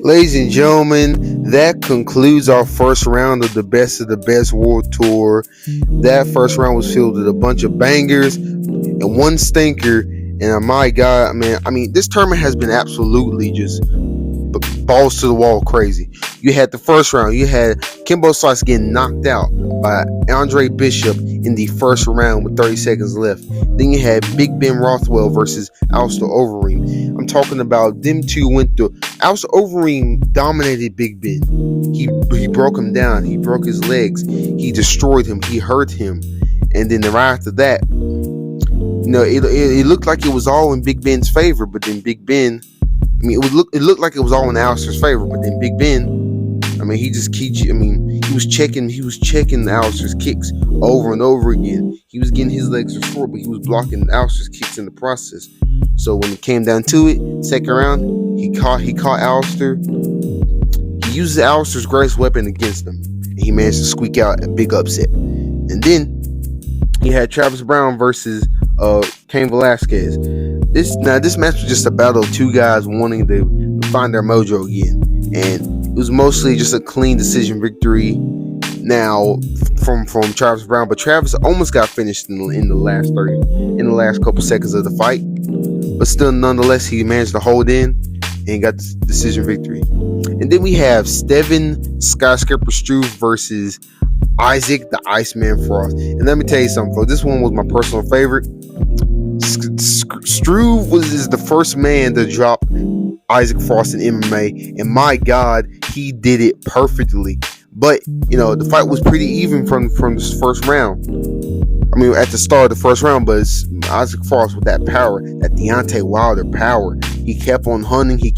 Ladies and gentlemen, that concludes our first round of the best World Tour. That first round was filled with a bunch of bangers and one stinker. And my God, man, I mean, this tournament has been absolutely just balls to the wall crazy. You had the first round, you had Kimbo Slice getting knocked out by Andre Bishop in the first round with 30 seconds left. Then you had Big Ben Rothwell versus Alistair Overeem. I'm talking about them two went through. Alistair Overeem dominated Big Ben. He broke him down. He broke his legs. He destroyed him. He hurt him. And then right after that, it looked like it was all in Big Ben's favor. But then Big Ben, it looked like it was all in Alistair's favor. But then Big Ben, he was checking Alistair's kicks over and over again. He was getting his legs restored, but he was blocking Alistair's kicks in the process. So when it came down to it, second round, he caught Alistair. He used Alistair's greatest weapon against him, and he managed to squeak out a big upset. And then he had Travis Browne versus Cain Velasquez. This match was just a battle of two guys wanting to find their mojo again, and it was mostly just a clean decision victory now from Travis Browne, but Travis almost got finished in the last couple seconds of the fight, but still nonetheless he managed to hold in and got the decision victory. And then we have Steven Skyscraper Struve versus Isaac the Iceman Frost. And let me tell you something, folks, this one was my personal favorite. Struve is the first man to drop Isaac Frost in MMA, and my God, he did it perfectly. But the fight was pretty even from this first round. At the start of the first round, but it's Isaac Frost with that power, that Deontay Wilder power. He kept on hunting, and he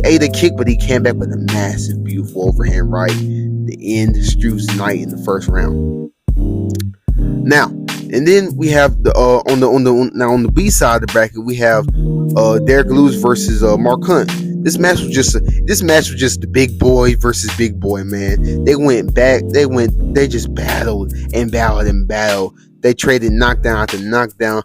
ate a kick, but he came back with a massive, beautiful overhand right to end Struve's night in the first round. Now, and then we have on the B side of the bracket, we have Derek Lewis versus Mark Hunt. This match was just the big boy versus big boy, man. They went back, they just battled. They traded knockdown after knockdown,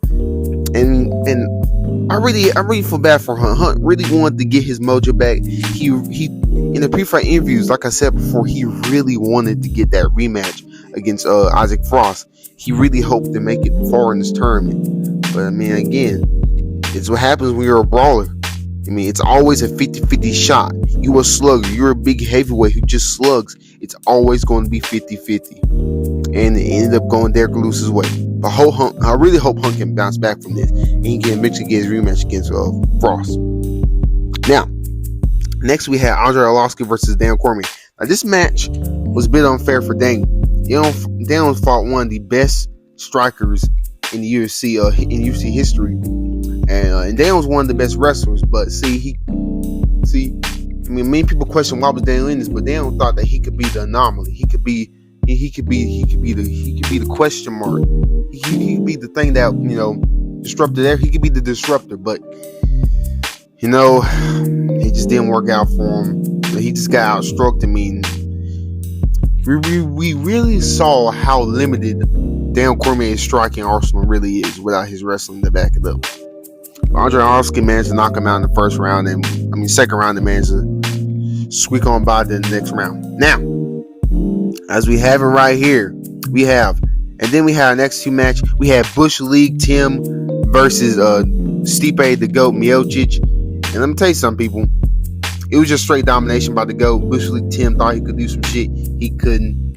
and I really feel bad for Hunt. Hunt really wanted to get his mojo back. He in the pre-fight interviews, like I said before, he really wanted to get that rematch against Isaac Frost. He really hoped to make it far in this tournament. But again, it's what happens when you're a brawler. It's always a 50-50 shot. You're a slugger. You're a big heavyweight who just slugs. It's always going to be 50-50. And it ended up going Derek Lewis's way. But I really hope Hunt can bounce back from this and he can eventually get his rematch against Frost. Now, next we had Andre Arlovski versus Daniel Cormier. Now, this match was a bit unfair for Daniel. Daniel fought one of the best strikers in the UFC UFC history, and Daniel was one of the best wrestlers. But many people question why was Daniel in this, but Daniel thought that he could be the anomaly. He could be the question mark. He could be the thing that disrupted there. He could be the disruptor, but it just didn't work out for him. He just got outstroked. We really saw how limited Daniel Cormier's striking arsenal really is without his wrestling to back it up. But Andre Arlovski managed to knock him out in the first round, and second round, and managed to squeak on by to the next round. Now, as we have it right here, and then we have our next two match. We had Bush League Tim versus Stipe the Goat Miocic. And let me tell you something, people. It was just straight domination by the GOAT. Bush League Tim thought he could do some shit. He couldn't.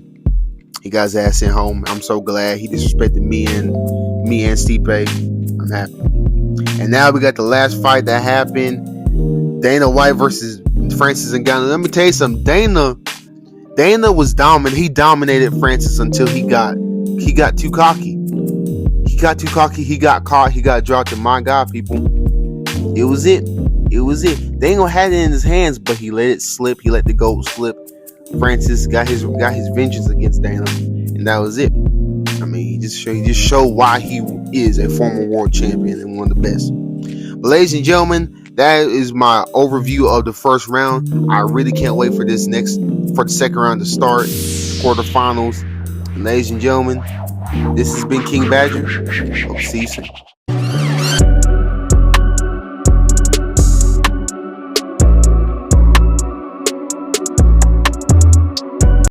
He got his ass sent home. I'm so glad. He disrespected me and Stipe. I'm happy. And now we got the last fight that happened. Dana White versus Francis Ngannou. Let me tell you something. Dana was dominant. He dominated Francis until he got too cocky. He got too cocky. He got caught. He got dropped. And my God, people, it was it. Daniel had it in his hands, but he let it slip. He let the GOAT slip. Francis got his vengeance against Dana, and that was it. He just showed why he is a former world champion and one of the best. But ladies and gentlemen, that is my overview of the first round. I really can't wait for the second round to start, quarterfinals. And ladies and gentlemen, this has been King Badger. Hope to see you soon.